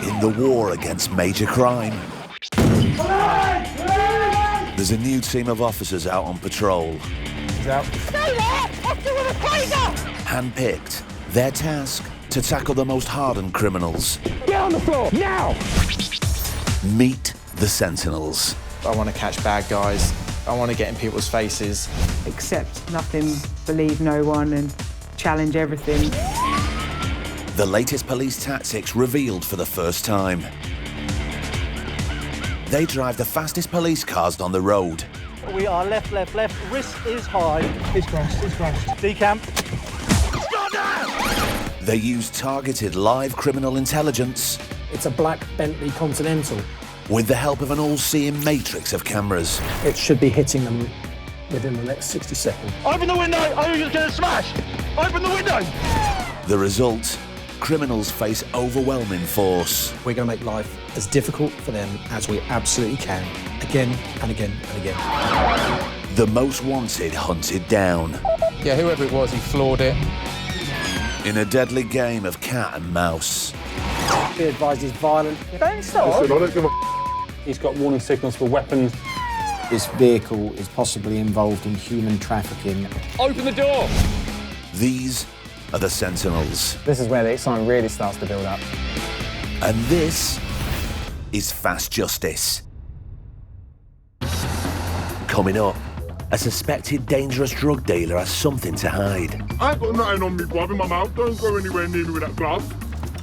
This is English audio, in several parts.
In the war against major crime, there's a new team of officers out on patrol. He's out. Stay there! After with a taser! Handpicked, their task to tackle the most hardened criminals. Get on the floor, now! Meet the Sentinels. I want to catch bad guys. I want to get in people's faces. Accept nothing, believe no one, and challenge everything. The latest police tactics revealed for the first time. They drive the fastest police cars on the road. We are left. Risk is high. It's crashed. Decamp. They use targeted live criminal intelligence It's a black Bentley Continental. with the help of an all-seeing matrix of cameras. It should be hitting them within the next 60 seconds. Open the window! I think it's going to smash! Open the window! The result? Criminals face overwhelming force. We're going to make life as difficult for them as we absolutely can, again and again and again. The most wanted hunted down. Yeah, whoever it was, he floored it. In a deadly game of cat and mouse. Be advised he's violent. Don't stop! He's got warning signals for weapons. This vehicle is possibly involved in human trafficking. Open the door! These are the Sentinels. This is where the excitement really starts to build up. And this is Fast Justice. Coming up, a suspected dangerous drug dealer has something to hide. I ain't got nothing on me, bruv, in my mouth. Don't go anywhere near me with that glove.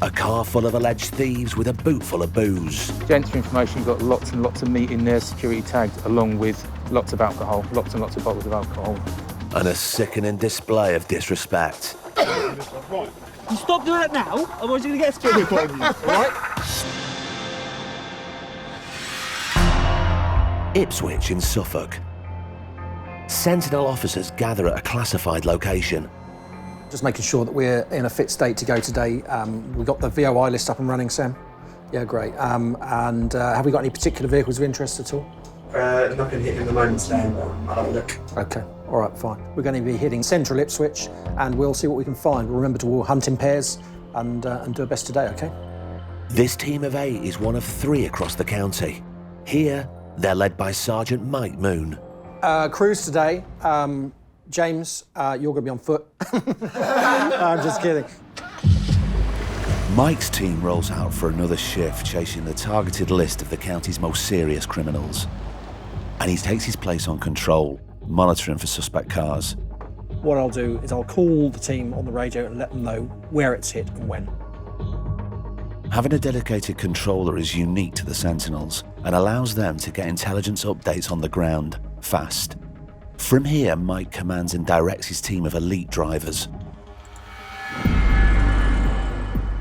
A car full of alleged thieves with a boot full of booze. Gents, for information, you've got lots and lots of meat in there, security tagged, along with lots of alcohol, lots and lots of bottles of alcohol. And a sickening display of disrespect. You stop doing that now, otherwise you're going to get scared for you, alright? Ipswich in Suffolk. Sentinel officers gather at a classified location. Just making sure that we're in a fit state to go today. We've got the VOI list up and running, Sam. Yeah, great. And have we got any particular vehicles of interest at all? Nothing hitting at the moment, Sam. I'll have a look. Okay, all right, fine. We're going to be hitting central Ipswich and we'll see what we can find. We'll remember to hunt in pairs and do our best today, okay? This team of 8 is one of 3 across the county. Here, they're led by Sergeant Mike Moon. Crews today. James, you're going to be on foot. I'm just kidding. Mike's team rolls out for another shift, chasing the targeted list of the county's most serious criminals. And he takes his place on control, monitoring for suspect cars. What I'll do is I'll call the team on the radio and let them know where it's hit and when. Having a dedicated controller is unique to the Sentinels and allows them to get intelligence updates on the ground fast. From here, Mike commands and directs his team of elite drivers.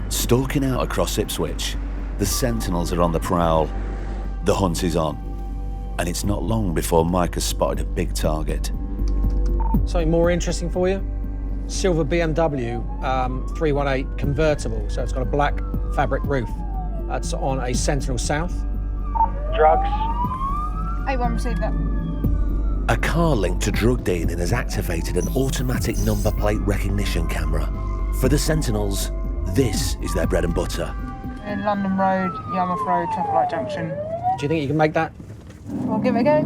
Stalking out across Ipswich, the Sentinels are on the prowl. The hunt is on, and it's not long before Mike has spotted a big target. Something more interesting for you? Silver BMW 318 convertible, so it's got a black fabric roof. That's on a Sentinel South. Drugs. A1 received that. A car linked to drug dealing has activated an automatic number plate recognition camera. For the Sentinels, this is their bread and butter. In London Road, Yarmouth Road, Traffic Light Junction. Do you think you can make that? We'll give it a go.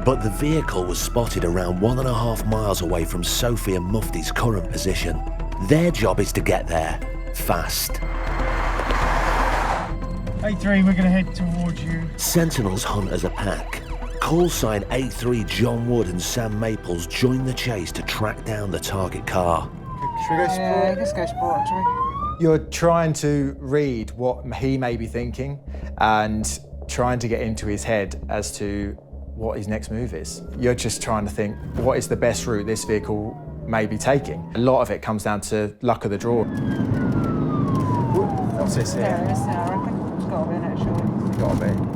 But the vehicle was spotted around 1.5 miles away from Sophie and Mufti's current position. Their job is to get there, fast. A3, we're going to head towards you. Sentinels hunt as a pack. Call sign A3 John Wood and Sam Maples join the chase to track down the target car. Should we go sport? Yeah, let's go sport, actually. You're trying to read what he may be thinking and trying to get into his head as to what his next move is. You're just trying to think, what is the best route this vehicle may be taking? A lot of it comes down to luck of the draw. What's this There here? it is now, I reckon. It's got to be in it, surely. It's gotta be.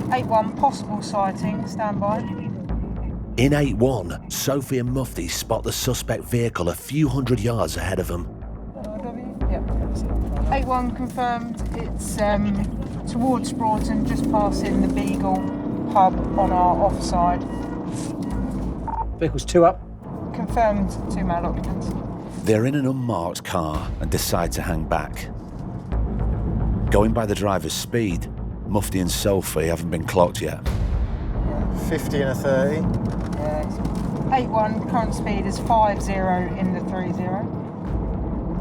8-1, possible sighting, stand by. In 8-1, Sophie and Mufti spot the suspect vehicle a few hundred yards ahead of them. Yep. 8-1 confirmed. It's towards Broughton, just passing the Beagle pub on our offside. Vehicle's 2 up. Confirmed 2 male occupants. They're in an unmarked car and decide to hang back. Going by the driver's speed, Mufti and Sophie haven't been clocked yet. 50 and a 30. Yeah, it's 8-1, current speed is 50 in the 30.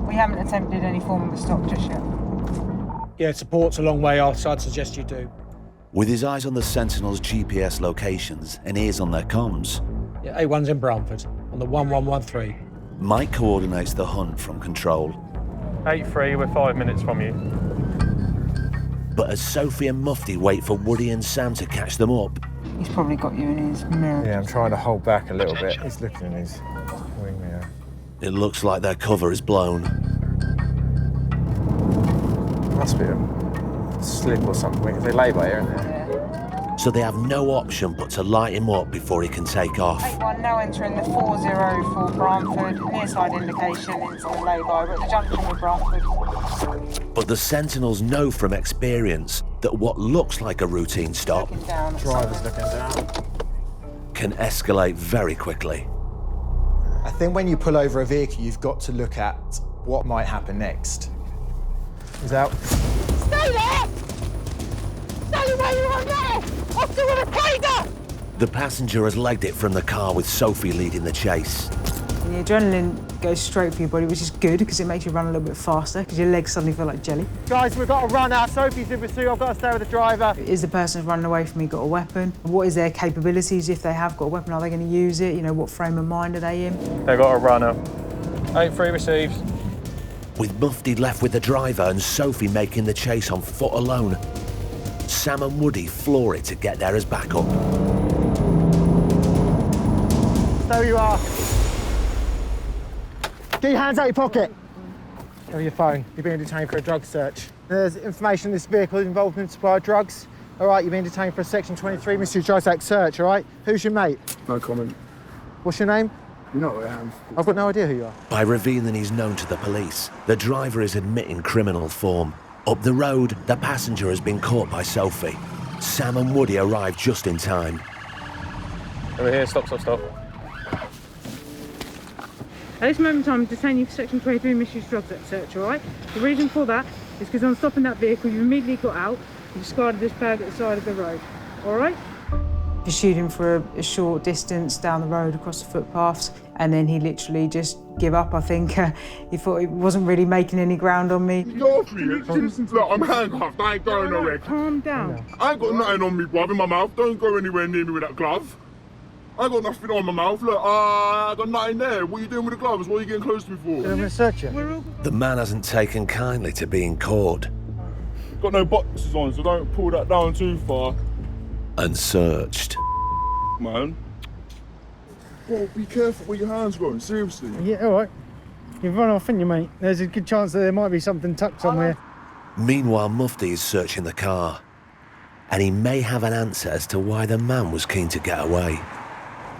We haven't attempted any form of a stop just yet. Yeah, support's a long way off, so I'd suggest you do. With his eyes on the Sentinels' GPS locations and ears on their comms, Yeah, A1's in Bramford, on the 1113. Mike coordinates the hunt from control. 8-3, we're 5 minutes from you. But as Sophie and Mufti wait for Woody and Sam to catch them up, He's probably got you in his mirror. Yeah, I'm trying to hold back a little bit. He's looking in his wing mirror. it looks like their cover is blown. Must be a slip or something. They lay by here, isn't there? So they have no option but to light him up before he can take off. 8-1 now entering the 40 for Bramford. Near side indication into the lay-by. We're at the junction with Bramford. But the Sentinels know from experience that what looks like a routine stop Looking down. Driver's looking down. can escalate very quickly. I think when you pull over a vehicle, you've got to look at what might happen next. He's out. Stay there! Stay where you are there! Officer with a taser! The passenger has legged it from the car with Sophie leading the chase. The adrenaline goes straight for your body, which is good because it makes you run a little bit faster because your legs suddenly feel like jelly. Guys, we've got to run out. Sophie's in pursuit. I've got to stay with the driver. Is the person running away from me got a weapon? What is their capabilities? If they have got a weapon, are they going to use it? You know, what frame of mind are they in? They've got a runner. 8-3 receives. With Mufti left with the driver and Sophie making the chase on foot alone, Sam and Woody floor it to get there as backup. There you are. Get your hands out your pocket. Show your phone. You're being detained for a drug search. There's information this vehicle is involved in the supply of drugs. All right, you're being detained for a Section 23 Misuse Act search, all right? Who's your mate? No comment. What's your name? You know who I am. I've got no idea who you are. By revealing he's known to the police, the driver is admitting criminal form. Up the road, the passenger has been caught by Sophie. Sam and Woody arrive just in time. Over here, stop. At this moment in time, I'm detaining you for Section 23 Misuse Drugs Act search, all right? The reason for that is because on stopping that vehicle, you immediately got out and discarded this bag at the side of the road, all right? Pursued him for a short distance down the road across the footpaths, and then he literally just gave up, I think. He thought he wasn't really making any ground on me. Go for it. Look, I'm handcuffed. I ain't going nowhere. Calm down. I ain't got nothing on me, bruv, in my mouth. Don't go anywhere near me with that glove. I ain't got nothing on my mouth. Look, I got nothing there. What are you doing with the gloves? What are you getting close to me for? I'm going to search you. The man hasn't taken kindly to being caught Got no boxes on, so don't pull that down too far. and searched. Man. Well, be careful where your hands going, seriously. Yeah, all right. You've run off, haven't you, mate? There's a good chance that there might be something tucked somewhere. Meanwhile, Mufti is searching the car, and he may have an answer as to why the man was keen to get away.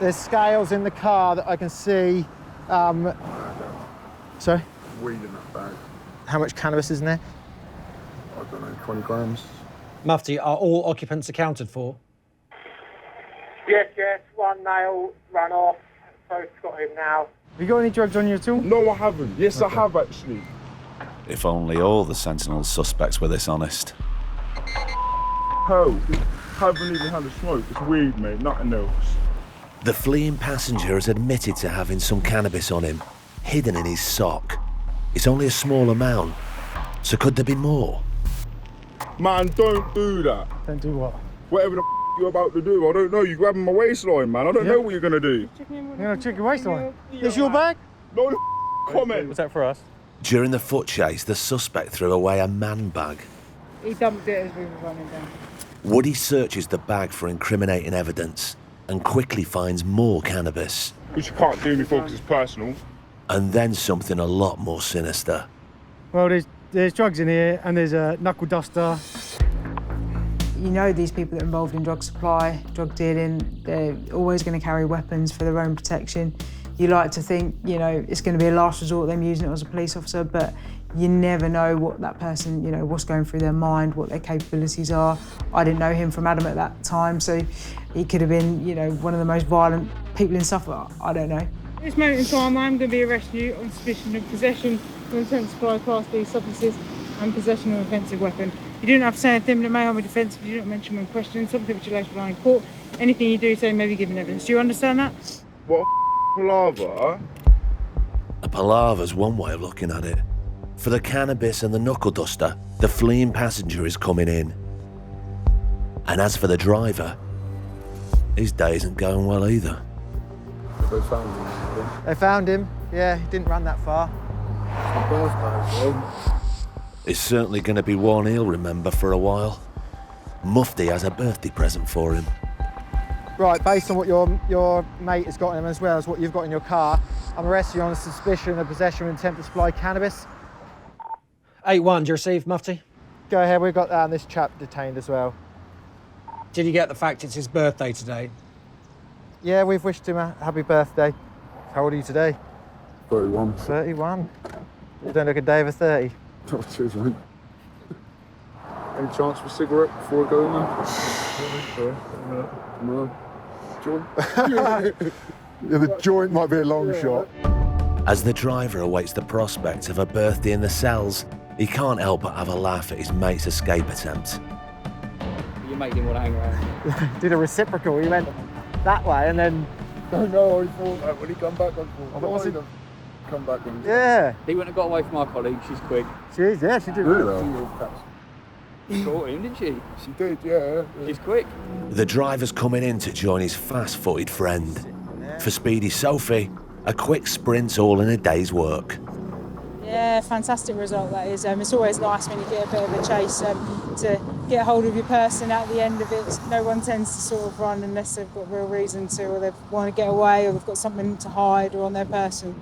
There's scales in the car that I can see. Sorry? Weed in that bag. How much cannabis is in there? I don't know, 20 grams. Mufti, are all occupants accounted for? Yes, one nail run off. Both got him now. Have you got any drugs on you at all? No, I haven't. Yes, I have, actually. If only all the Sentinels suspects were this honest. Hell, haven't even had a smoke. It's weed, mate, nothing else. The fleeing passenger has admitted to having some cannabis on him, hidden in his sock. It's only a small amount, so could there be more? Man, don't do that. Don't do what? Whatever the you're about to do, I don't know. You're grabbing my waistline, man. I don't know what you're gonna do. You're going to check your waistline? It's your bag? No comment. Was that for us? During the foot chase, the suspect threw away a man bag. He dumped it as we were running down. Woody searches the bag for incriminating evidence and quickly finds more cannabis. Which you can't do me for because it's personal. And then something a lot more sinister. Well, there's drugs in here and there's a knuckle duster. You know these people that are involved in drug supply, drug dealing, they're always going to carry weapons for their own protection. You like to think, you know, it's going to be a last resort, them using it as a police officer, but you never know what that person, you know, what's going through their mind, what their capabilities are. I didn't know him from Adam at that time, so he could have been, you know, one of the most violent people in Suffolk. I don't know. At this moment in time, I'm going to be arresting you on suspicion of possession of intent to supply Class B substances and possession of an offensive weapon. You do not have to say anything that may harm a defence if you do not mention when questioned, something which allows relying in court. Anything you do say may be given evidence. Do you understand that? What a palaver? A palaver's one way of looking at it. For the cannabis and the knuckle duster, the fleeing passenger is coming in. And as for the driver, his day isn't going well either. They found him. They found him. Yeah, he didn't run that far. It's my birthday, bro. It's certainly going to be one he'll remember for a while. Mufti has a birthday present for him. Right, based on what your mate has got in him as well as what you've got in your car, I'm arresting you on suspicion of possession with intent to supply cannabis. 8-1, do you receive, Mufti? Go ahead, we've got this chap detained as well. Did you get the fact it's his birthday today? Yeah, we've wished him a happy birthday. How old are you today? 31. 31. You don't look a day over 30. Oh, cheers, mate. Any chance for a cigarette before I go in there? No. Joint? Yeah, the joint might be a long shot. As the driver awaits the prospect of a birthday in the cells, he can't help but have a laugh at his mate's escape attempt. Your mate didn't want to hang around. Did a reciprocal, he went that way and then... No, I thought that when he come back, I thought, was it? Come back and... Yeah. He wouldn't have got away from our colleague, she's quick. She did really. She caught him, didn't she? She did, yeah. She's quick. The driver's coming in to join his fast-footed friend. For Speedy Sophie, a quick sprint's all in a day's work. Yeah, fantastic result that is. It's always nice when you get a bit of a chase to get hold of your person at the end of it. No one tends to sort of run unless they've got real reason to, or they want to get away, or they've got something to hide or on their person.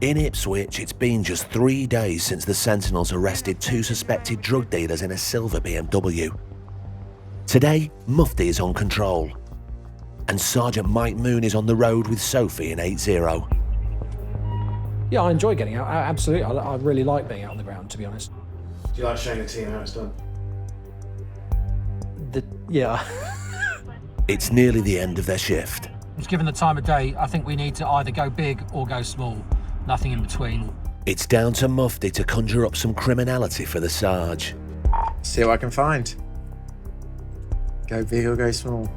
In Ipswich, it's been just 3 days since the Sentinels arrested 2 suspected drug dealers in a silver BMW. Today, Mufti is on control, and Sergeant Mike Moon is on the road with Sophie in 8-0. Yeah, I enjoy getting out, absolutely. I really like being out on the ground, to be honest. Do you like showing the team how it's done? Yeah. It's nearly the end of their shift. Given the time of day, I think we need to either go big or go small. Nothing in between. It's down to Mufti to conjure up some criminality for the Sarge. See what I can find. Go big or go small.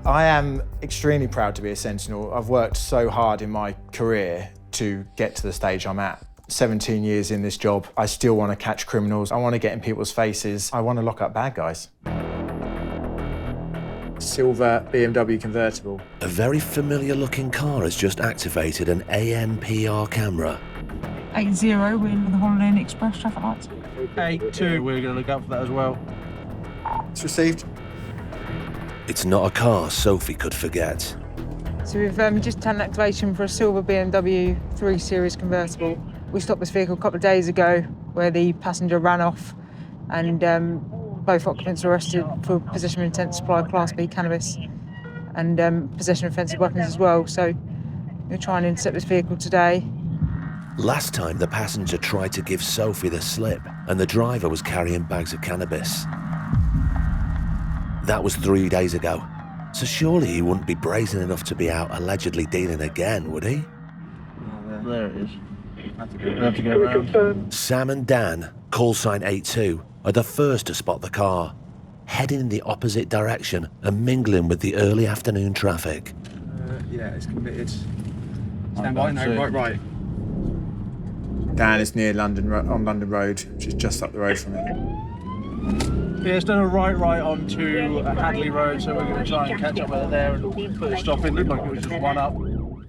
I am extremely proud to be a Sentinel. I've worked so hard in my career to get to the stage I'm at. 17 years in this job, I still want to catch criminals. I want to get in people's faces. I want to lock up bad guys. Silver BMW convertible. A very familiar looking car has just activated an ANPR camera. 8-0, we're in with the Holiday Inn Express traffic lights. 8-2, we're going to look up for that as well. It's received. It's not a car Sophie could forget. So we've just had an activation for a silver BMW 3 Series convertible. We stopped this vehicle a couple of days ago where the passenger ran off, and both occupants were arrested for possession of intent to supply Class B cannabis and possession of offensive weapons as well. So we're trying to intercept this vehicle today. Last time the passenger tried to give Sophie the slip and the driver was carrying bags of cannabis. That was 3 days ago, so surely he wouldn't be brazen enough to be out allegedly dealing again, would he? There it is. We have to go around. Sam and Dan, call sign 82, are the first to spot the car, heading in the opposite direction and mingling with the early afternoon traffic. Yeah, it's committed. Stand by, no, right. Dan is near London on London Road, which is just up the road from it. Yeah, it's done a right onto Hadley Road, so we're going to try and catch up with it there and put a stop in. Looked like it was just one up.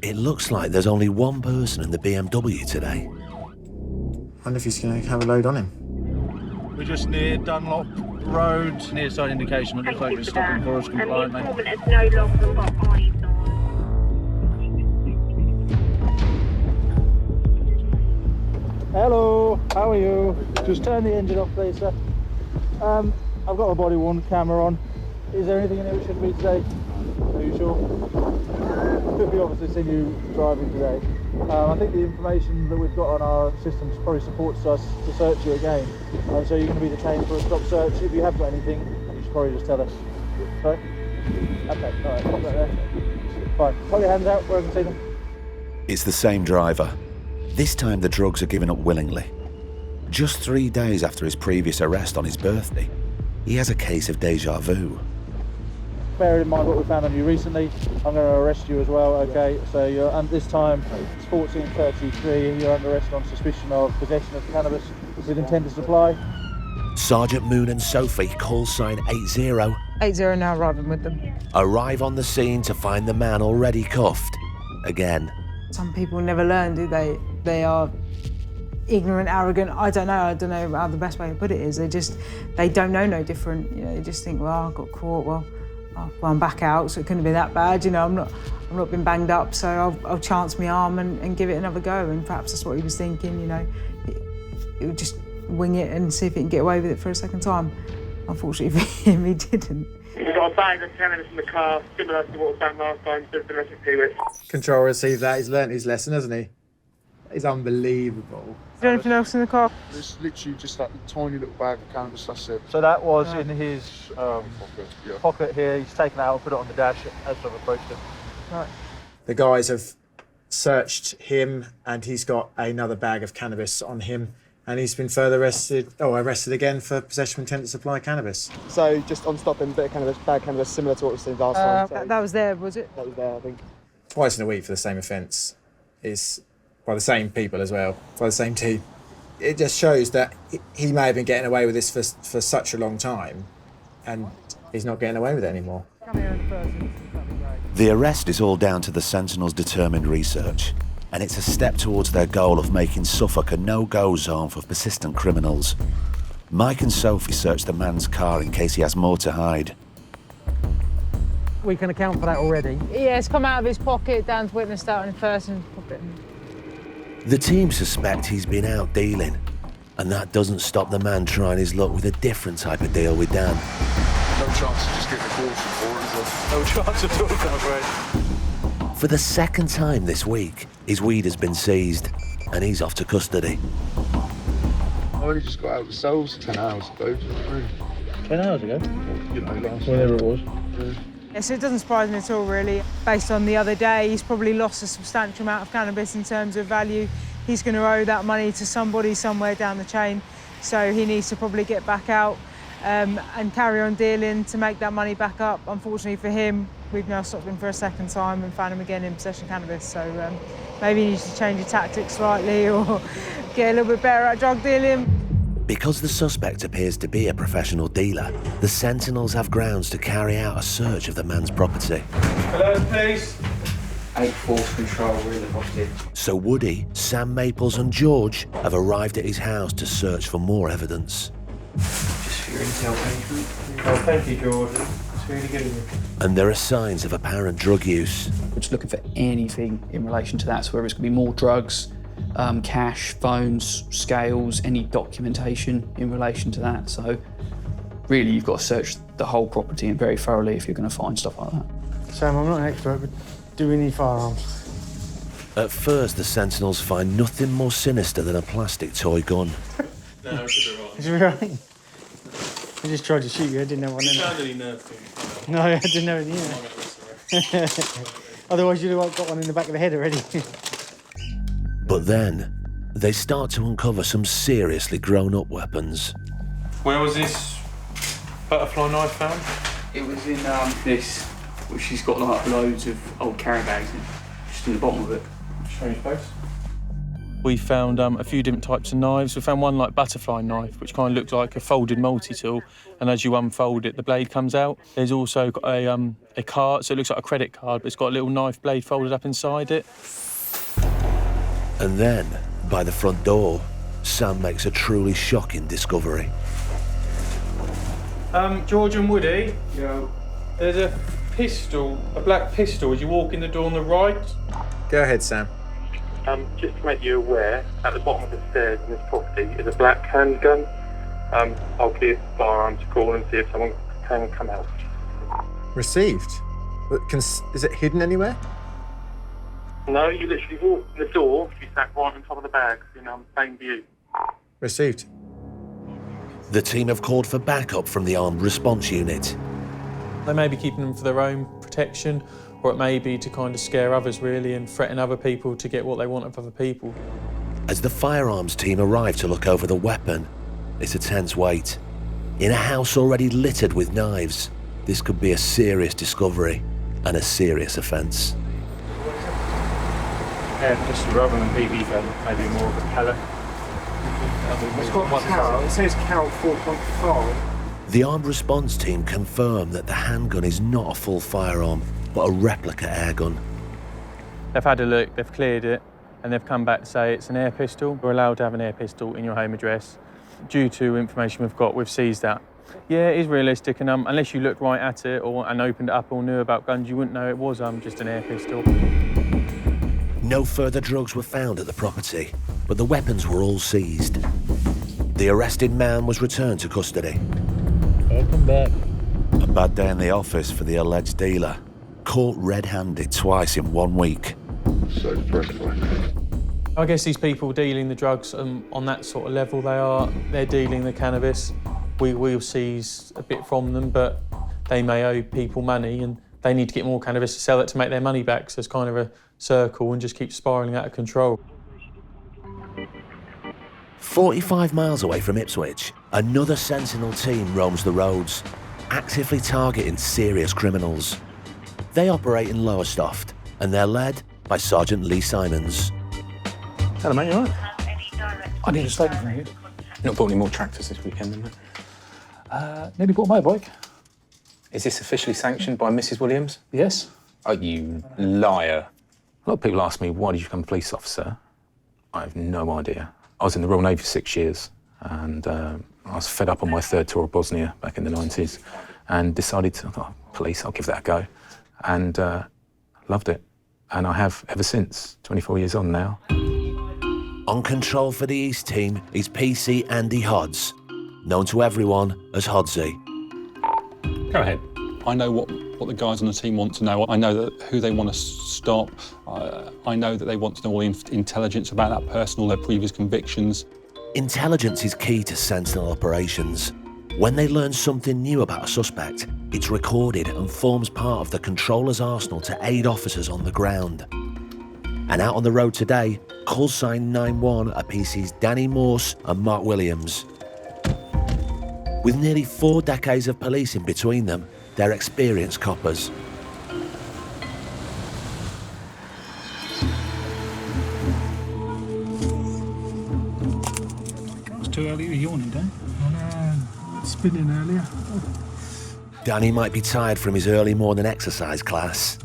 It looks like there's only one person in the BMW today. Wonder if he's going to have a load on him. We're just near Dunlop Road, near side indication. It looks like it's stopping for us compliantly. Hello, how are you? Just turn the engine off, please, sir. I've got a body-worn camera on. Is there anything in it which should be today? Are you sure? We obviously seen you driving today. I think the information that we've got on our systems probably supports us to search you again. So you're going to be detained for a stop search. If you have got anything, you should probably just tell us. Sorry? Okay, all right, pop that there. Fine. Hold your hands out where I can see them. It's the same driver. This time the drugs are given up willingly. Just 3 days after his previous arrest on his birthday, he has a case of déjà vu. Bearing in mind what we found on you recently, I'm going to arrest you as well, okay? So you're, and this time it's 1433 and you're under arrest on suspicion of possession of cannabis with intent to supply. Sergeant Moon and Sophie, call sign 80, 80 now arriving with them. arrive on the scene to find the man already cuffed. Again. Some people never learn, do they? They are ignorant, arrogant. I don't know how the best way to put it is. They don't know no different. You know, they just think, well, I got caught, well, I'm back out, so it couldn't be that bad. You know, I'm not been banged up, so I'll chance my arm and give it another go. And perhaps that's what he was thinking, you know. It would just wing it and see if he can get away with it for a second time. Unfortunately for him, he didn't. We've got a bag of cannabis in the car, similar to what was done last time, so the rest of it. Control received that. He's learnt his lesson, hasn't he? It's unbelievable. Is there anything else in the car? There's literally just that tiny little bag of cannabis, that's it. So that was in his pocket here. He's taken it out and put it on the dash as I've approached him. Right. The guys have searched him and he's got another bag of cannabis on him and he's been further arrested again for possession with intent to supply cannabis. So just on stopping, bit of cannabis, bag of cannabis, similar to what we seen last time. So That was there, was it? that was there, I think. Twice in a week for the same offence is by the same people as well, by the same team. It just shows that he may have been getting away with this for such a long time and he's not getting away with it anymore. The arrest is all down to the Sentinels' determined research, and it's a step towards their goal of making Suffolk a no-go zone for persistent criminals. Mike and Sophie search the man's car in case he has more to hide. We can account for that already. Yeah, it's come out of his pocket, Dan's witnessed that in person. The team suspect he's been out dealing, and that doesn't stop the man trying his luck with a different type of deal with Dan. No chance of just getting a caution for it, is there? No chance at all, I'm afraid. For the second time this week, his weed has been seized, and he's off to custody. I only just got out of the cells 10 hours ago. 10 hours ago? You know, last Whenever it was. Yeah, so it doesn't surprise me at all, really. Based on the other day, he's probably lost a substantial amount of cannabis in terms of value. He's going to owe that money to somebody somewhere down the chain, so he needs to probably get back out and carry on dealing to make that money back up. Unfortunately for him, we've now stopped him for a second time and found him again in possession of cannabis, so maybe he needs to change your tactics slightly or get a little bit better at drug dealing. Because the suspect appears to be a professional dealer, the Sentinels have grounds to carry out a search of the man's property. Hello, police. 8 Force Control, we're in the property. So Woody, Sam Maples and George have arrived at his house to search for more evidence. Just for your intel, thank you. Oh, thank you, George. It's really good of you. And there are signs of apparent drug use. We're just looking for anything in relation to that, so whether it's going to be more drugs, cash, phones, scales, any documentation in relation to that. So really you've got to search the whole property and very thoroughly if you're going to find stuff like that. Sam, I'm not an expert, but do we need firearms? At first, the Sentinels find nothing more sinister than a plastic toy gun. No, it should be right. Is it right? I just tried to shoot you, I didn't have one in You there. sound really nervy. No, I didn't have any in there. Otherwise you'd have got one in the back of the head already. But then, they start to uncover some seriously grown-up weapons. Where was this butterfly knife found? It was in this, which she's got like loads of old carry bags in, just in the bottom of it. Strange place. We found a few different types of knives. We found one like butterfly knife, which kind of looks like a folded multi-tool, and as you unfold it, the blade comes out. There's also got a card, so it looks like a credit card, but it's got a little knife blade folded up inside it. And then, by the front door, Sam makes a truly shocking discovery. George and Woody, there's a pistol, a black pistol, as you walk in the door on the right. Go ahead, Sam. Just to make you aware, at the bottom of the stairs in this property is a black handgun. I'll give firearms a call and see if someone can come out. Received? But is it hidden anywhere? No, you literally walk in the door, you sat right on top of the bags in plain view. Received. The team have called for backup from the Armed Response Unit. They may be keeping them for their own protection, or it may be to kind of scare others really and threaten other people to get what they want of other people. As the firearms team arrive to look over the weapon, it's a tense wait. In a house already littered with knives, this could be a serious discovery and a serious offence. Just rather than BB gun, maybe more of a pellet. It's got count. It says count 4.5. The armed response team confirm that the handgun is not a full firearm, but a replica airgun. They've had a look, they've cleared it, and they've come back to say it's an air pistol. We're allowed to have an air pistol in your home address. Due to information we've got, we've seized that. Yeah, it is realistic, and unless you looked right at it and opened it up or knew about guns, you wouldn't know it was just an air pistol. No further drugs were found at the property, but the weapons were all seized. The arrested man was returned to custody. Welcome back. A bad day in the office for the alleged dealer. Caught red-handed twice in 1 week. So breathtaking. I guess these people dealing the drugs on that sort of level, they're dealing the cannabis. We'll seize a bit from them, but they may owe people money and they need to get more cannabis to sell it to make their money back. So it's kind of a circle and just keeps spiralling out of control. 45 miles away from Ipswich, another Sentinel team roams the roads, actively targeting serious criminals. They operate in Lowestoft, and they're led by Sergeant Lee Simons. Hello, mate, you all right? I need a statement from you. Not bought any more tractors this weekend, didn't it? Nearly bought a motorbike. Is this officially sanctioned by Mrs. Williams? Yes. Oh, you liar. A lot of people ask me, why did you become a police officer? I have no idea. I was in the Royal Navy for 6 years, and I was fed up on my third tour of Bosnia back in the 90s and decided to, police, I'll give that a go. And loved it. And I have ever since, 24 years on now. On control for the East team is PC Andy Hodds, known to everyone as Hoddsy. Go ahead. I know what the guys on the team want to know. I know who they want to stop. I know that they want to know all the intelligence about that person, all their previous convictions. Intelligence is key to Sentinel operations. When they learn something new about a suspect, it's recorded and forms part of the controller's arsenal to aid officers on the ground. And out on the road today, call sign 91 are PC's Danny Morse and Mark Williams. With nearly 4 decades of policing between them, they're experienced coppers. It's too early to yawn, Dan. Spinning earlier. Danny might be tired from his early morning exercise class.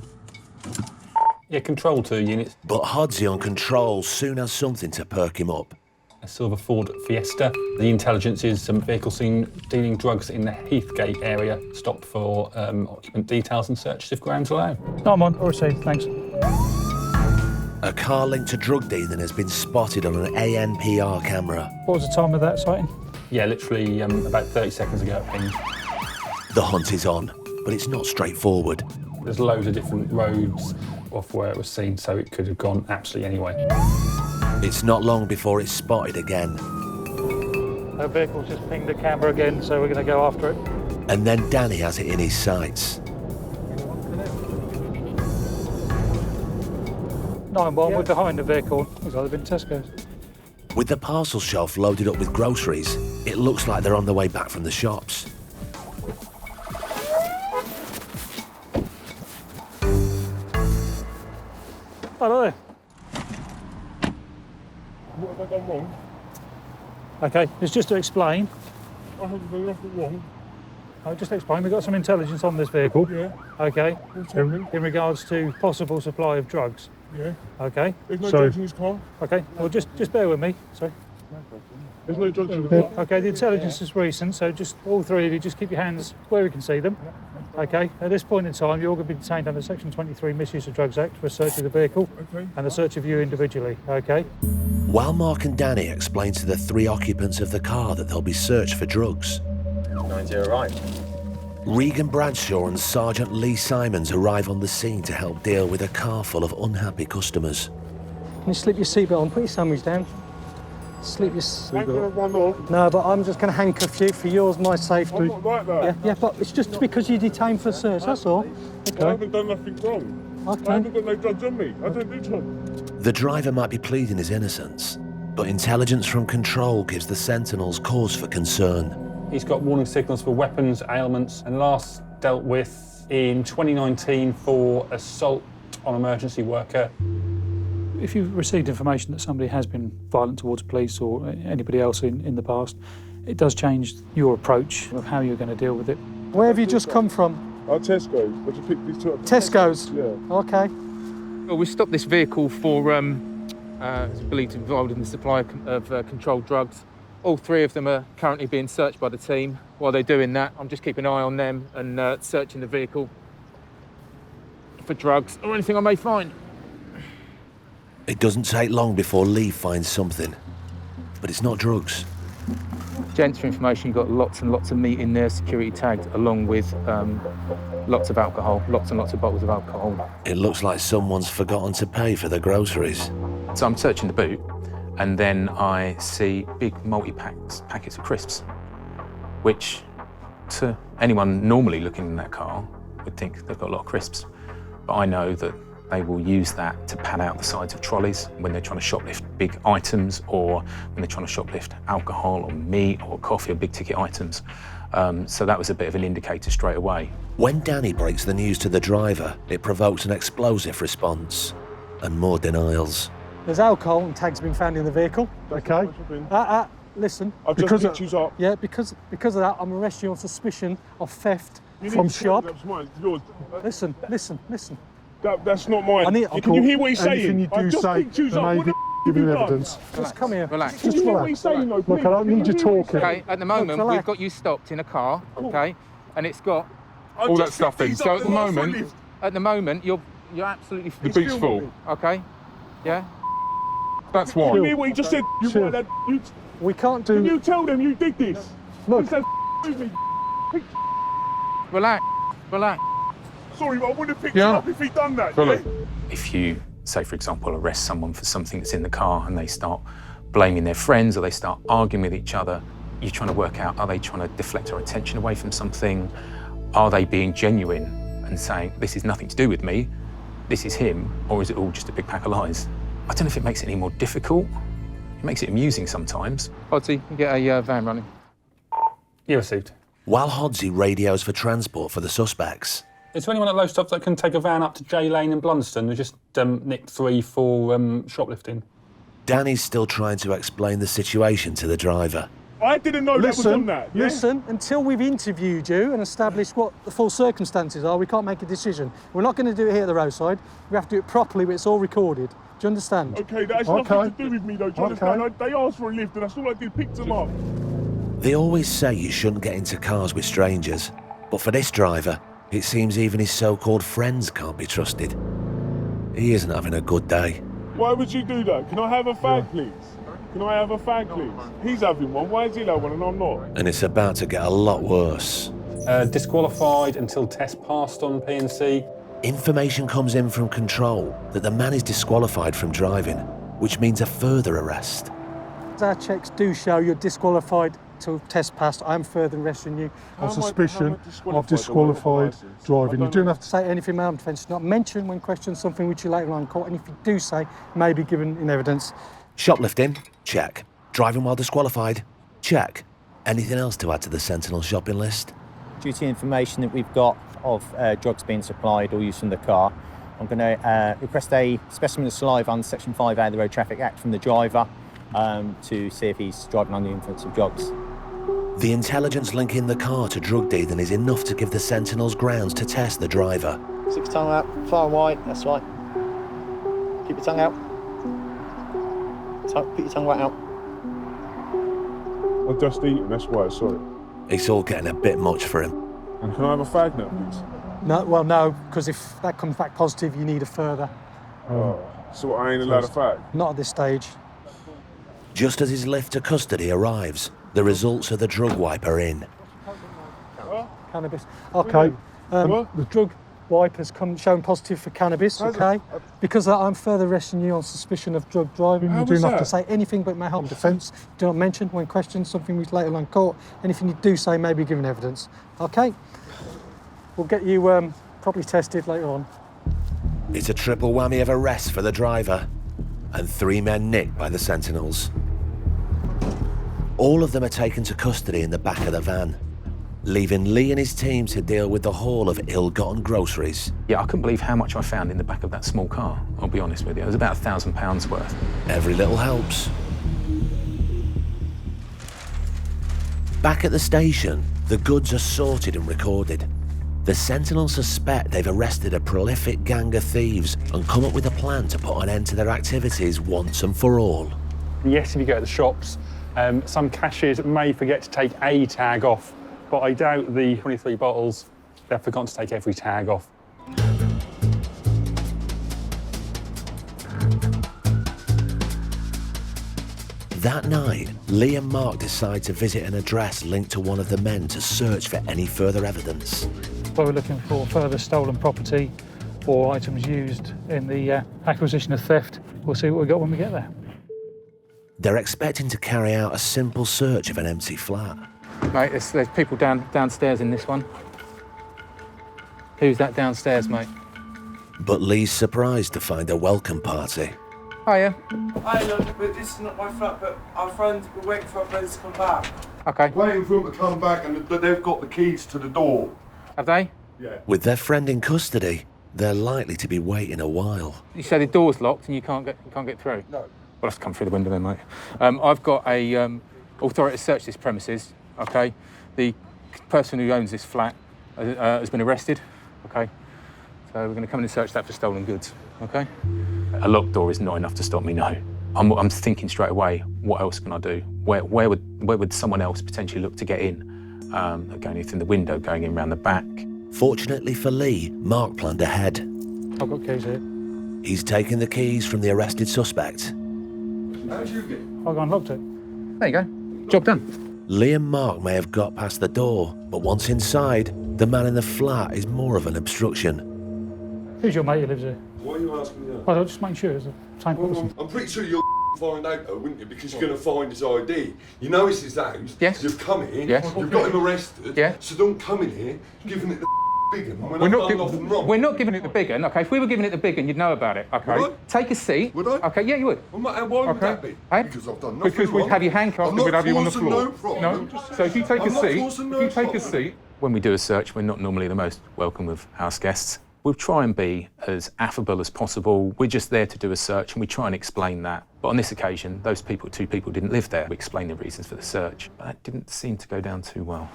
Yeah, control 2 units. But Hoddsy on control soon has something to perk him up. A silver Ford Fiesta. The intelligence is some vehicle seen dealing drugs in the Heathgate area, stopped for occupant details and searches if grounds allow. No, I'm on. All received, thanks. A car linked to drug dealing has been spotted on an ANPR camera. What was the time of that sighting? Yeah, literally about 30 seconds ago. The hunt is on, but it's not straightforward. There's loads of different roads off where it was seen, so it could have gone absolutely anyway. It's not long before it's spotted again. Our vehicle's just pinged the camera again, so we're going to go after it. And then Danny has it in his sights. 9-1, we're behind the vehicle. Looks like they've been Tesco's. With the parcel shelf loaded up with groceries, it looks like they're on the way back from the shops. Hello there. What have I done wrong? Okay, it's just to explain. I haven't done nothing wrong. I'll just explain. We've got some intelligence on this vehicle. Yeah. Okay. In regards to possible supply of drugs. Yeah. Okay. There's no drugs in his car? Okay. Well, just bear with me. Sorry. There's no drugs in the car? Okay, the intelligence is recent, so just all three of you, just keep your hands where we can see them. Okay, at this point in time, you're all going to be detained under Section 23 Misuse of Drugs Act for a search of the vehicle and a search of you individually, okay? While Mark and Danny explain to the 3 occupants of the car that they'll be searched for drugs, 90 right. Regan Bradshaw and Sergeant Lee Simons arrive on the scene to help deal with a car full of unhappy customers. Can you slip your seatbelt on? Put your sandwich down. Slip your seatbelt. One off. No, but I'm just going to handcuff you for yours, my safety. I'm not like that. Yeah, but it's just because you're detained for search, that's all. Okay. I haven't done nothing wrong. Okay. I haven't got no drugs on me. I don't do drugs. The driver might be pleading his innocence, But intelligence from control gives the Sentinels cause for concern. He's got warning signals for weapons, ailments, and last dealt with in 2019 for assault on emergency worker. If you've received information that somebody has been violent towards police or anybody else in the past, it does change your approach of how you're going to deal with it. Where have you just come from? Tesco's. Where'd you pick these two up? Tesco's? Yeah. Okay. Well, we stopped this vehicle for believed involved in the supply of controlled drugs. All three of them are currently being searched by the team. While they're doing that, I'm just keeping an eye on them and searching the vehicle for drugs or anything I may find. It doesn't take long before Lee finds something, but it's not drugs. Gents, for information, you've got lots and lots of meat in there, security tagged, along with lots of alcohol, lots and lots of bottles of alcohol. It looks like someone's forgotten to pay for the groceries. So I'm searching the boot, and then I see big multi-packets of crisps, which to anyone normally looking in that car would think they've got a lot of crisps. But I know that they will use that to pad out the sides of trolleys when they're trying to shoplift big items, or when they're trying to shoplift alcohol or meat or coffee or big ticket items. So that was a bit of an indicator straight away. When Danny breaks the news to the driver, it provokes an explosive response and more denials. There's alcohol and tags been found in the vehicle. Okay. Listen. I've just picked you up. Yeah, because of that, I'm arresting you on suspicion of theft from shop. That's mine. Yours. Listen. That's not mine. Can you hear what he's saying? I've just picked you up. What the give you evidence. Just come here. Relax. Can you hear what he's saying, though, please? Look, I don't need you talking. Okay, at the moment, we've got you stopped in a car, okay, and it's got all that stuff in. So at the moment, you're absolutely... The boot's full. Okay, yeah? That's why. Can you hear what he just said? We can't do... Can you tell them you did this? Look. He said, me. Relax. Sorry, but I wouldn't have picked you up if he'd done that. Yeah? If you, say for example, arrest someone for something that's in the car and they start blaming their friends or they start arguing with each other, you're trying to work out, are they trying to deflect our attention away from something? Are they being genuine and saying, this is nothing to do with me, this is him, or is it all just a big pack of lies? I don't know if it makes it any more difficult. It makes it amusing sometimes. Hodsy, you get a van running. You received. While Hodsy radios for transport for the suspects. Is there anyone at Lowestoft that can take a van up to J Lane in Blunston who just nicked 3 for shoplifting? Danny's still trying to explain the situation to the driver. I didn't know that was on that. Yeah? Listen, until we've interviewed you and established what the full circumstances are, we can't make a decision. We're not going to do it here at the roadside. We have to do it properly, but it's all recorded. Do you understand? Okay, that has nothing to do with me, though. Do you understand? They asked for a lift, and that's all I did, picked them up. They always say you shouldn't get into cars with strangers, but for this driver, it seems even his so-called friends can't be trusted. He isn't having a good day. Why would you do that? Can I have a fag, please? Can I have a fag, please? He's having one. Why is he allowed one and I'm not? And it's about to get a lot worse. Disqualified until test passed on P&C. Information comes in from control that the man is disqualified from driving, which means a further arrest. Our checks do show you're disqualified till test passed. I'm further arresting you on suspicion of disqualified driving. You don't have to say anything in defence. Not mention when questioned something which you later on in court, and if you do say, may be given in evidence. Shoplifting? Check. Driving while disqualified? Check. Anything else to add to the Sentinel shopping list? Due to information that we've got of drugs being supplied or used in the car, I'm going to request a specimen of saliva under Section 5A of the Road Traffic Act from the driver to see if he's driving under the influence of drugs. The intelligence linking the car to drug dealing is enough to give the Sentinels grounds to test the driver. Stick your tongue out, far and wide, that's right. Keep your tongue out. Put your tongue right out. I'm just eating, that's why, sorry. It's all getting a bit much for him. And can I have a fag now, please? No, because if that comes back positive, you need a further. So I ain't allowed a fag? Not at this stage. Just as his lift to custody arrives, the results of the drug wipe are in. Cannabis. Okay. The drug wipe has shown positive for cannabis, okay? Because of that, I'm further arresting you on suspicion of drug driving. You do not have to say anything but may harm defence. Do not mention when questioned something which later on in court. Anything you do say may be given evidence. Okay? We'll get you properly tested later on. It's a triple whammy of arrests for the driver and 3 men nicked by the Sentinels. All of them are taken to custody in the back of the van, leaving Lee and his team to deal with the haul of ill-gotten groceries. Yeah, I couldn't believe how much I found in the back of that small car, I'll be honest with you. It was about £1,000 worth. Every little helps. Back at the station, the goods are sorted and recorded. The Sentinels suspect they've arrested a prolific gang of thieves and come up with a plan to put an end to their activities once and for all. Yes, if you go to the shops, some cashiers may forget to take a tag off, but I doubt the 23 bottles, they've forgotten to take every tag off. That night, Lee and Mark decide to visit an address linked to one of the men to search for any further evidence. Where we're looking for further stolen property or items used in the acquisition of theft. We'll see what we got when we get there. They're expecting to carry out a simple search of an empty flat. Mate, there's people downstairs in this one. Who's that downstairs, mate? But Lee's surprised to find a welcome party. Hiya. Hi, look, but this is not my flat, but our friends, we're waiting for our brothers to come back. Okay. Waiting for them to come back and they've got the keys to the door. Have they? Yeah. With their friend in custody, they're likely to be waiting a while. You say the door's locked and you can't get through? No. We'll have to come through the window then, mate. I've got a authority to search this premises, okay? The person who owns this flat has been arrested, okay? So we're going to come in and search that for stolen goods, okay? A locked door is not enough to stop me, no. I'm thinking straight away, what else can I do? Where would someone else potentially look to get in? Going in through the window, going in round the back. Fortunately for Lee, Mark planned ahead. I've got keys here. He's taken the keys from the arrested suspect. How'd you get? I've gone and locked it. There you go. Job done. Lee and Mark may have got past the door, but once inside, the man in the flat is more of an obstruction. Who's your mate who lives here? Why are you asking me that? Well, I'll just make sure it's the same person. I'm pretty sure you'll find out though, wouldn't you? Because you're going to find his ID. You know it's his house. Yes. You've come here. Yes. You've got him arrested. Yeah. So don't come in here giving it the big one when We're I've not, done nothing wrong. we're not giving it the big one, okay? If we were giving it the big one, you'd know about it, okay? Would I? Take a seat. Would I? Okay, yeah, you would. Well, mate, why would Okay. that be? Hey? Because I've done nothing Because we'd wrong. have you handcuffed I'm and we'd not have you on the forcing floor. no problem. No. So if you take I'm a not seat, forcing if no you take a problem. seat. When we do a search, we're not normally the most welcome of house guests. We'll try and be as affable as possible. We're just there to do a search and we try and explain that. But on this occasion, those two people didn't live there. We explained the reasons for the search, but that didn't seem to go down too well.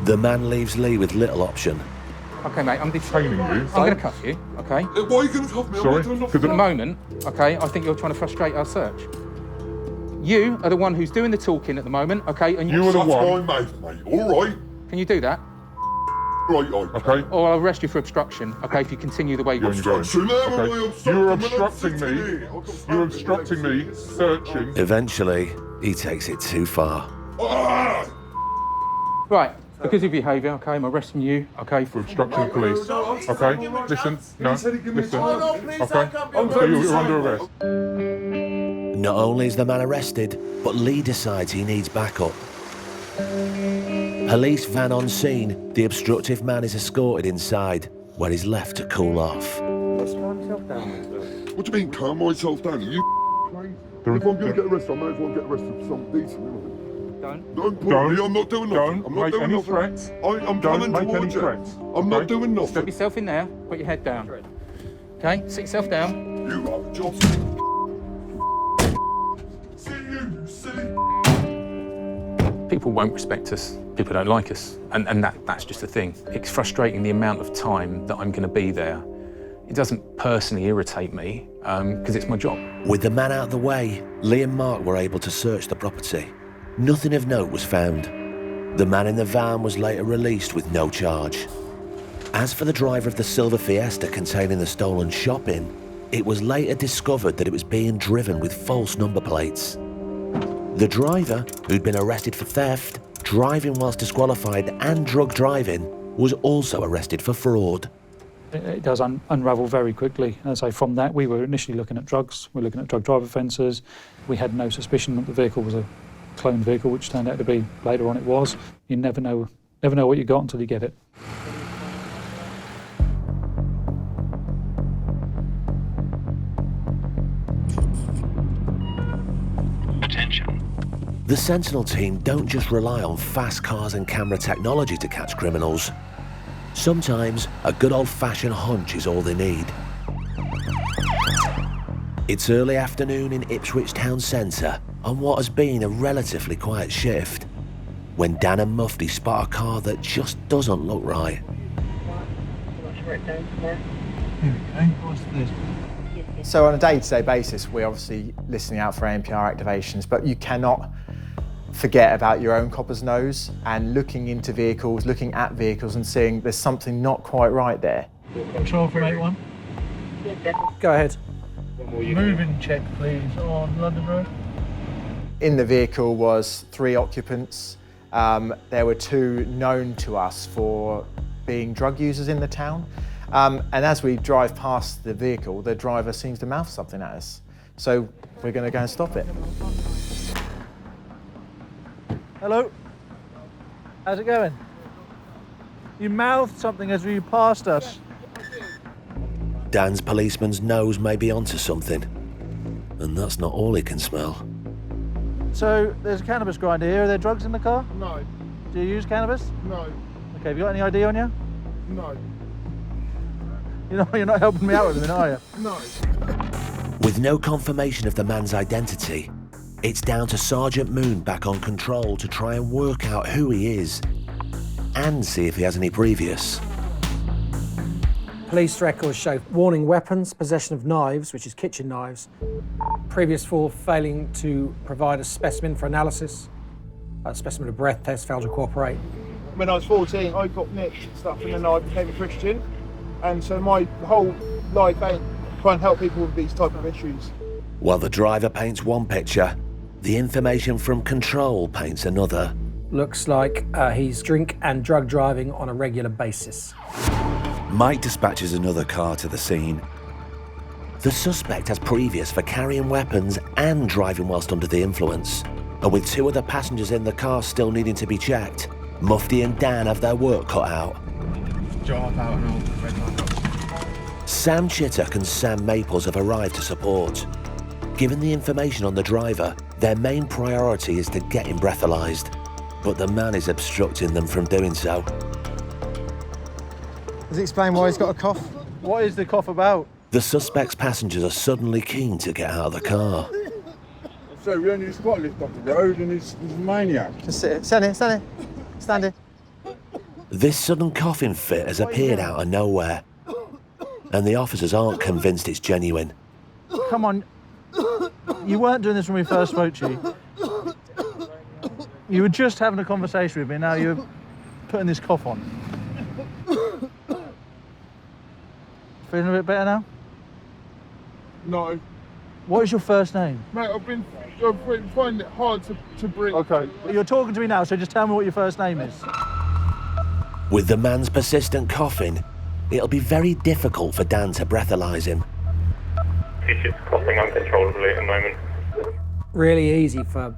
The man leaves Lee with little option. Okay, mate, I'm detaining you. I'm going to cuff you, okay? Why are you going to cuff me? I'm not doing nothing At the wrong. moment, okay, I think you're trying to frustrate our search. You are the one who's doing the talking at the moment, okay? And You are the That's one. My mate, mate. All right. Can you do that? Right, okay. Or I'll arrest you for obstruction, okay, if you continue the way you're Obstruction, You're obstructing me. You're obstructing me searching. Eventually, he takes it too far. Right, because of your behaviour, okay, I'm arresting you, okay, for obstructing the police. Okay, listen, no, listen. Okay, So so you're under arrest. Not only is the man arrested, but Lee decides he needs backup. Police van on scene, the obstructive man is escorted inside, where he's left to cool off. What do you mean, calm myself down? Are you crazy? If I'm going to get arrested, I may as well get arrested for something decent. Don't put me, I'm not doing nothing. I'm not make doing any nothing. threats. I'm Don't coming make any towards you. threats. I'm not doing nothing. Put yourself in there, put your head down. Okay, sit yourself down. You are a job. See you silly. People won't respect us. People don't like us. And that's just the thing. It's frustrating the amount of time that I'm going to be there. It doesn't personally irritate me, because it's my job. With the man out of the way, Lee and Mark were able to search the property. Nothing of note was found. The man in the van was later released with no charge. As for the driver of the silver Fiesta containing the stolen shopping, it was later discovered that it was being driven with false number plates. The driver, who'd been arrested for theft, driving whilst disqualified and drug driving, was also arrested for fraud. It does unravel very quickly. As I say, from that, we were initially looking at drugs. We were looking at drug driver offences. We had no suspicion that the vehicle was a cloned vehicle, which turned out to be, later on it was. You never know what you got until you get it. Attention. The Sentinel team don't just rely on fast cars and camera technology to catch criminals. Sometimes a good old-fashioned hunch is all they need. It's early afternoon in Ipswich town centre on what has been a relatively quiet shift, when Dan and Mufti spot a car that just doesn't look right. So on a day-to-day basis, we're obviously listening out for ANPR activations, but you cannot forget about your own copper's nose and looking into vehicles, looking at vehicles and seeing there's something not quite right there. Control from 8-1. Go ahead. Moving check, please, on London Road. In the vehicle was 3 occupants. There were 2 known to us for being drug users in the town. And as we drive past the vehicle, the driver seems to mouth something at us. So we're going to go and stop it. Hello? How's it going? You mouthed something as you passed us. Dan's policeman's nose may be onto something, and that's not all he can smell. So, there's a cannabis grinder here. Are there drugs in the car? No. Do you use cannabis? No. Okay, have you got any ID on you? No. You're not helping me out with it, are you? No. With no confirmation of the man's identity, it's down to Sergeant Moon back on control to try and work out who he is and see if he has any previous. Police records show warning weapons, possession of knives, which is kitchen knives, previous for failing to provide a specimen for analysis, a specimen of breath test, failed to cooperate. When I was 14, I got nicked and stuff, and then I became a Christian. And so my whole life ain't trying to help people with these type of issues. While the driver paints one picture, the information from control paints another. Looks like he's drink and drug driving on a regular basis. Mike dispatches another car to the scene. The suspect has previous for carrying weapons and driving whilst under the influence. And with 2 other passengers in the car still needing to be checked, Mufti and Dan have their work cut out. Drive out and all red light. Sam Chittock and Sam Maples have arrived to support. Given the information on the driver, their main priority is to get him breathalyzed, but the man is obstructing them from doing so. Does it explain why he's got a cough? What is the cough about? The suspect's passengers are suddenly keen to get out of the car. So we only just got lift off the road and he's a maniac. Just sit, stand here, stand here, stand here. This sudden coughing fit has appeared out of nowhere, and the officers aren't convinced it's genuine. Come on. You weren't doing this when we first spoke to you. You were just having a conversation with me, now you're putting this cough on. Feeling a bit better now? No. What is your first name? Mate, I've been finding it hard to breathe. Okay. You're talking to me now, so just tell me what your first name is. With the man's persistent coughing, it'll be very difficult for Dan to breathalyze him. He's just coughing uncontrollably at the moment. Really easy for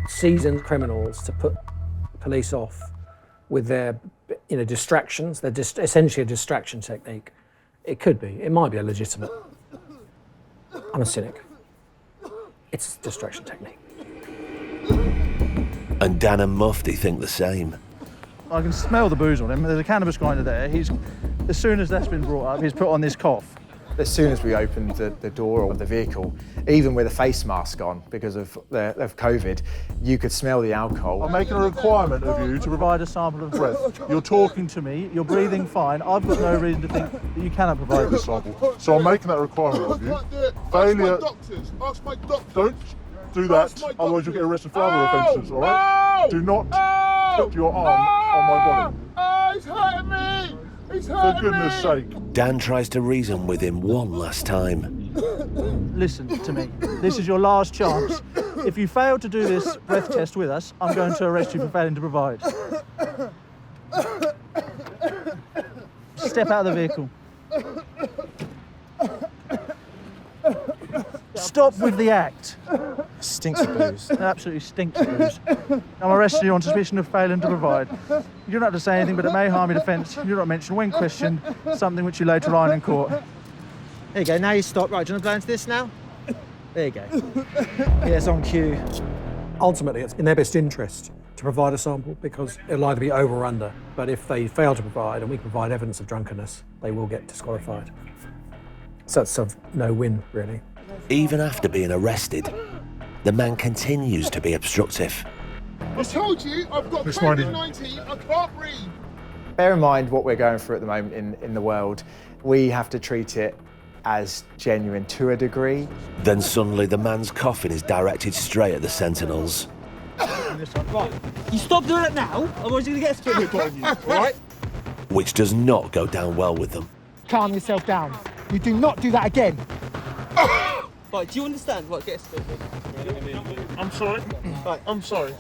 seasoned criminals to put police off with their distractions. They're just essentially a distraction technique. It could be. It might be a legitimate. I'm a cynic. It's a distraction technique. And Dan and Mufti think the same. I can smell the booze on him. There's a cannabis grinder there. As soon as that's been brought up, he's put on this cough. As soon as we opened the door of the vehicle, even with a face mask on because of COVID, you could smell the alcohol. I'm making a requirement of you to provide a sample of breath. You're talking to me, you're breathing fine. I've got no reason to think that you cannot provide this sample. So I'm making that requirement of you. Failure. Ask my doctors. Don't do that, otherwise you'll get arrested for other offences, all right? Do not put your arm on my body. Oh, he's hurting me! He's hurting For goodness sake. Dan tries to reason with him one last time. Listen to me. This is your last chance. If you fail to do this breath test with us, I'm going to arrest you for failing to provide. Step out of the vehicle. Stop with the act. Stinks of booze. It absolutely stinks of booze. I'm arresting you on suspicion of failing to provide. You don't have to say anything, but it may harm your defence. You do not mention, when questioned, something which you later lie in court. There you go, now you stop. Right, do you want to blow into this now? There you go. Yeah, it's on cue. Ultimately, it's in their best interest to provide a sample because it'll either be over or under. But if they fail to provide, and we provide evidence of drunkenness, they will get disqualified. So it's a no-win, really. Even after being arrested, the man continues to be obstructive. I told you, I've got COVID-19, I can't breathe. Bear in mind what we're going through at the moment in the world. We have to treat it as genuine to a degree. Then suddenly the man's coffin is directed straight at the Sentinels. Right, you stop doing it now, otherwise you're going to get a spit whip on you, all right? Which does not go down well with them. Calm yourself down. You do not do that again. Right, do you understand? Right, get a spit whip. I'm sorry. Right, I'm sorry.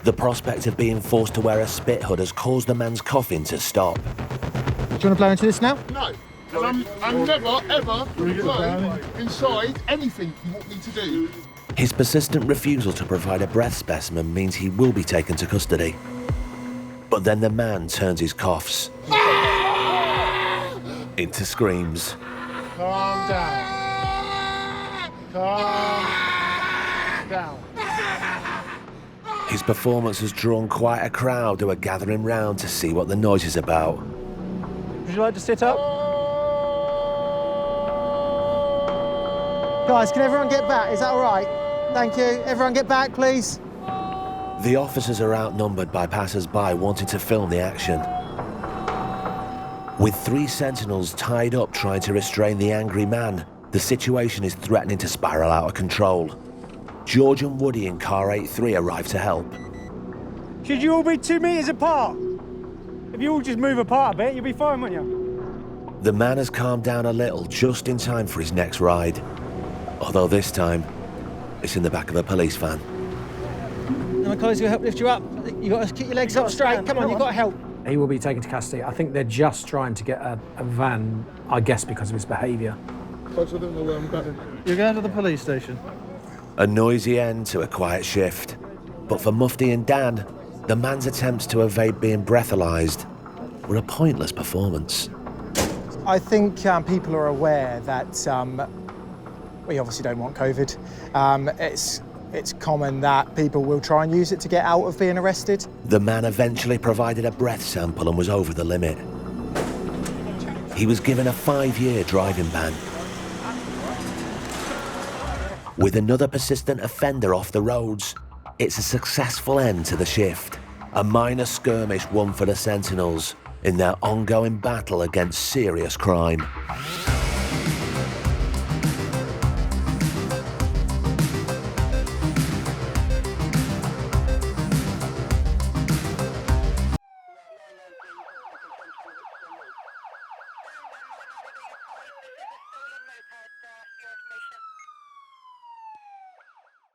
The prospect of being forced to wear a spit hood has caused the man's coffin to stop. Do you want to blow into this now? No. And I'm never, ever blow inside anything you want me to do. His persistent refusal to provide a breath specimen means he will be taken to custody. But then the man turns his coughs into screams. Calm down. Calm down. His performance has drawn quite a crowd who are gathering round to see what the noise is about. Would you like to sit up? Guys, can everyone get back? Is that all right? Thank you. Everyone get back, please. The officers are outnumbered by passers-by wanting to film the action. With 3 Sentinels tied up trying to restrain the angry man, the situation is threatening to spiral out of control. George and Woody in car 83 arrive to help. Should you all be 2 metres apart? If you all just move apart a bit, you'll be fine, won't you? The man has calmed down a little just in time for his next ride. Although this time, it's in the back of a police van. My colleagues will help lift you up. You got to keep your legs up straight. Come on, you've got to help. He will be taken to custody. I think they're just trying to get a van, I guess because of his behaviour. I don't know where I'm going. You're going to the police station. A noisy end to a quiet shift. But for Mufti and Dan, the man's attempts to evade being breathalyzed were a pointless performance. I think people are aware that we obviously don't want COVID. It's common that people will try and use it to get out of being arrested. The man eventually provided a breath sample and was over the limit. He was given a 5-year driving ban. With another persistent offender off the roads, it's a successful end to the shift. A minor skirmish won for the Sentinels in their ongoing battle against serious crime.